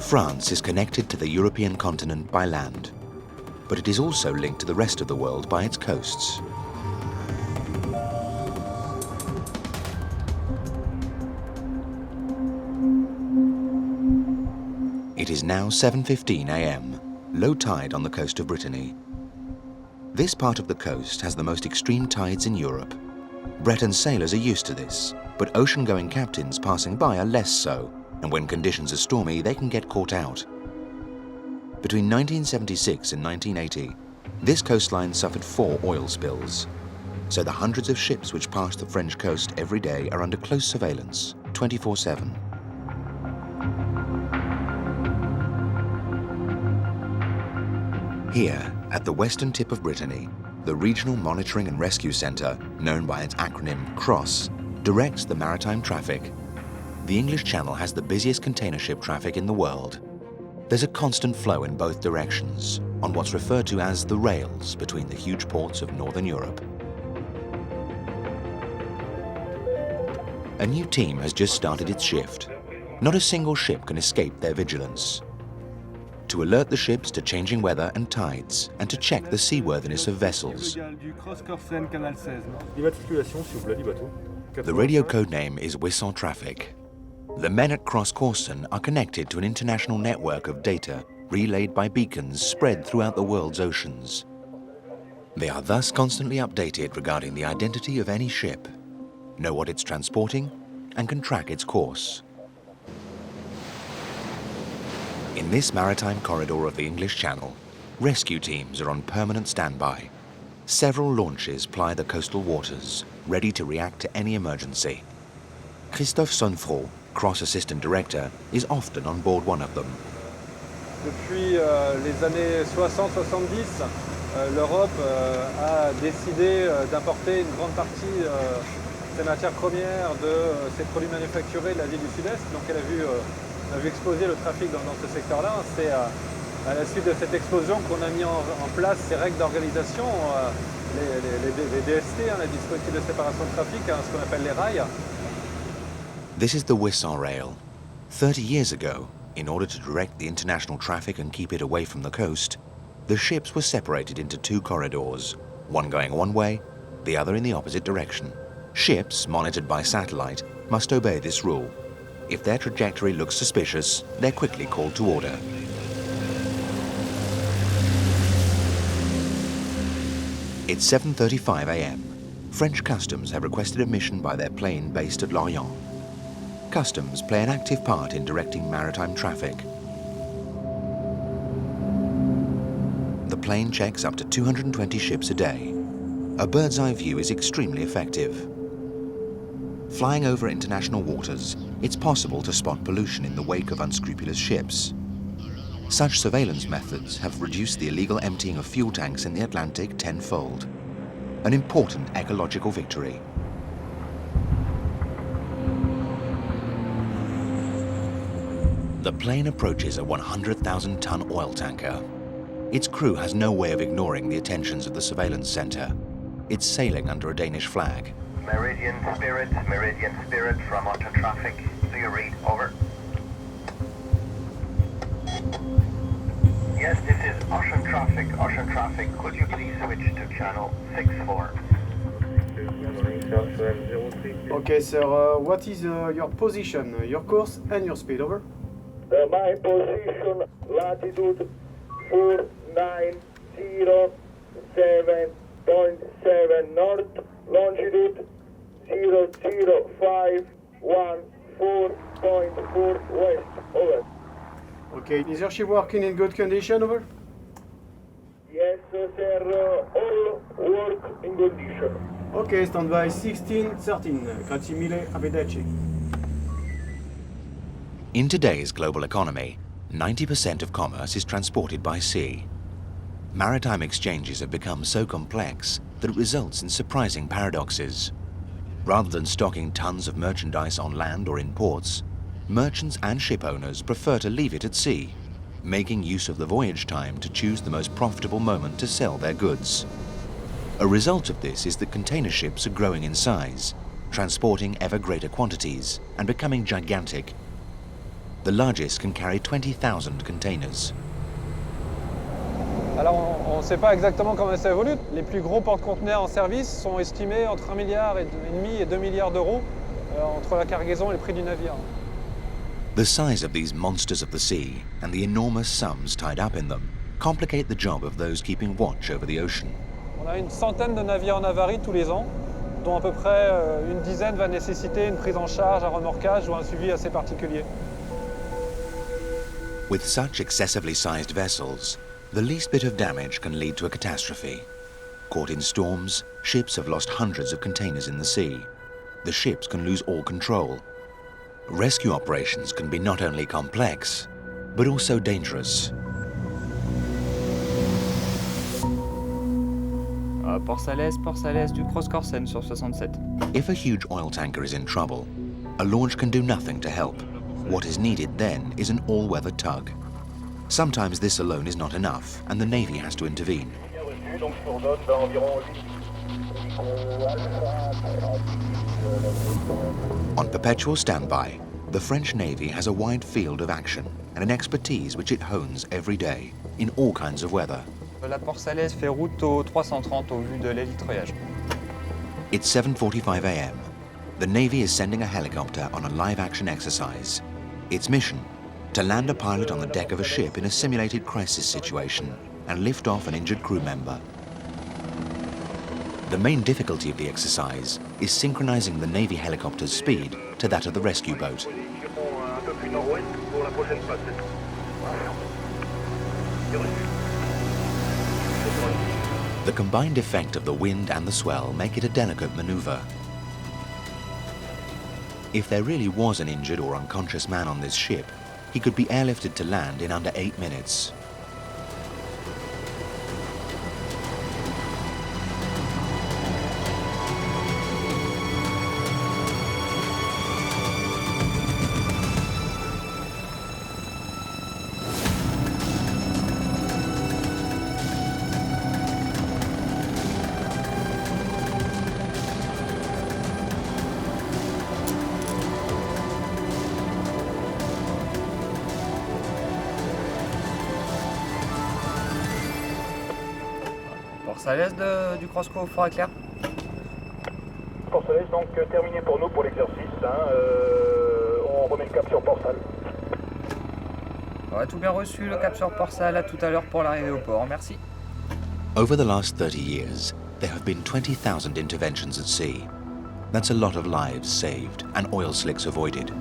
France is connected to the European continent by land, but it is also linked to the rest of the world by its coasts. It is now 7:15 a.m., low tide on the coast of Brittany. This part of the coast has the most extreme tides in Europe. Breton sailors are used to this, but ocean-going captains passing by are less so, and when conditions are stormy, they can get caught out. Between 1976 and 1980, this coastline suffered 4 oil spills, so the hundreds of ships which pass the French coast every day are under close surveillance, 24/7. Here, at the western tip of Brittany, the Regional Monitoring and Rescue Centre, known by its acronym CROSS, directs the maritime traffic. The English Channel has the busiest container ship traffic in the world. There's a constant flow in both directions, on what's referred to as the rails between the huge ports of Northern Europe. A new team has just started its shift. Not a single ship can escape their vigilance. To alert the ships to changing weather and tides, and to check the seaworthiness of vessels. The radio code name is Wissant Traffic. The men at Cross Corson are connected to an international network of data relayed by beacons spread throughout the world's oceans. They are thus constantly updated regarding the identity of any ship, know what it's transporting, and can track its course. In this maritime corridor of the English Channel, rescue teams are on permanent standby. Several launches ply the coastal waters, ready to react to any emergency. Christophe Sonfro, Cross Assistant Director, is often on board one of them. Depuis les années 60-70, l'Europe a décidé d'importer une grande partie de ses matières premières, de ses produits manufacturés de la ville du Sud-Est. Donc elle a vu exploser le trafic dans ce secteur-là. C'est à la suite de cette explosion qu'on a mis en place ces règles d'organisation, les DST, les dispositifs de séparation de trafic, ce qu'on appelle les rails. This is the Wissant Rail. 30 years ago, in order to direct the international traffic and keep it away from the coast, the ships were separated into 2 corridors, one going one way, the other in the opposite direction. Ships, monitored by satellite, must obey this rule. If their trajectory looks suspicious, they're quickly called to order. It's 7:35 a.m. French Customs have requested a mission by their plane based at Lorient. Customs play an active part in directing maritime traffic. The plane checks up to 220 ships a day. A bird's-eye view is extremely effective. Flying over international waters, it's possible to spot pollution in the wake of unscrupulous ships. Such surveillance methods have reduced the illegal emptying of fuel tanks in the Atlantic tenfold. An important ecological victory. The plane approaches a 100,000-ton oil tanker. Its crew has no way of ignoring the attentions of the surveillance center. It's sailing under a Danish flag. Meridian Spirit from ocean traffic. Do you read? Over. Yes, this is ocean traffic. Ocean traffic. Could you please switch to channel 64? Okay, sir. What is your position, your course, and your speed? Over. My position, latitude 4907.7 north, longitude 00514.4 west. Over. Okay, is your ship working in good condition? Over. Yes, sir. All work in condition. Okay, stand by 1613. Grazie mille, arrivederci. In today's global economy, 90% of commerce is transported by sea. Maritime exchanges have become so complex that it results in surprising paradoxes. Rather than stocking tons of merchandise on land or in ports, merchants and ship owners prefer to leave it at sea, making use of the voyage time to choose the most profitable moment to sell their goods. A result of this is that container ships are growing in size, transporting ever greater quantities and becoming gigantic. The largest can carry 20,000 containers. Alors on ne sait pas exactement comment ça évolue. Les plus gros porte-conteneurs en service sont estimés entre 1,5 milliard et 2 milliards d'euros entre la cargaison et le prix du navire. The size of these monsters of the sea and the enormous sums tied up in them complicate the job of those keeping watch over the ocean. On a une centaine de navires en avarie tous les ans, dont à peu près une dizaine va nécessiter une prise en charge, un remorquage ou un suivi assez particulier. With such excessively sized vessels, the least bit of damage can lead to a catastrophe. Caught in storms, ships have lost hundreds of containers in the sea. The ships can lose all control. Rescue operations can be not only complex, but also dangerous. Port Salès du Cross-Corsen sur 67. If a huge oil tanker is in trouble, a launch can do nothing to help. What is needed then is an all-weather tug. Sometimes this alone is not enough, and the Navy has to intervene. On perpetual standby, the French Navy has a wide field of action and an expertise which it hones every day, in all kinds of weather. La Port Salès fait route au 330 au vu de l'hélitreuillage. It's 7:45 a.m. The Navy is sending a helicopter on a live-action exercise. Its mission, to land a pilot on the deck of a ship in a simulated crisis situation and lift off an injured crew member. The main difficulty of the exercise is synchronizing the Navy helicopter's speed to that of the rescue boat. The combined effect of the wind and the swell make it a delicate maneuver. If there really was an injured or unconscious man on this ship, he could be airlifted to land in under 8 minutes. Port Salès du Crossco au fort éclair. Port Salès, donc terminé pour nous pour l'exercice. On remet le cap sur Port Salès. Ouais, tout bien reçu, le cap sur Port Salès, à tout à l'heure pour l'arrivée au port, merci. Over the last 30 years, there have been 20,000 interventions at sea. That's a lot of lives saved and oil slicks avoided.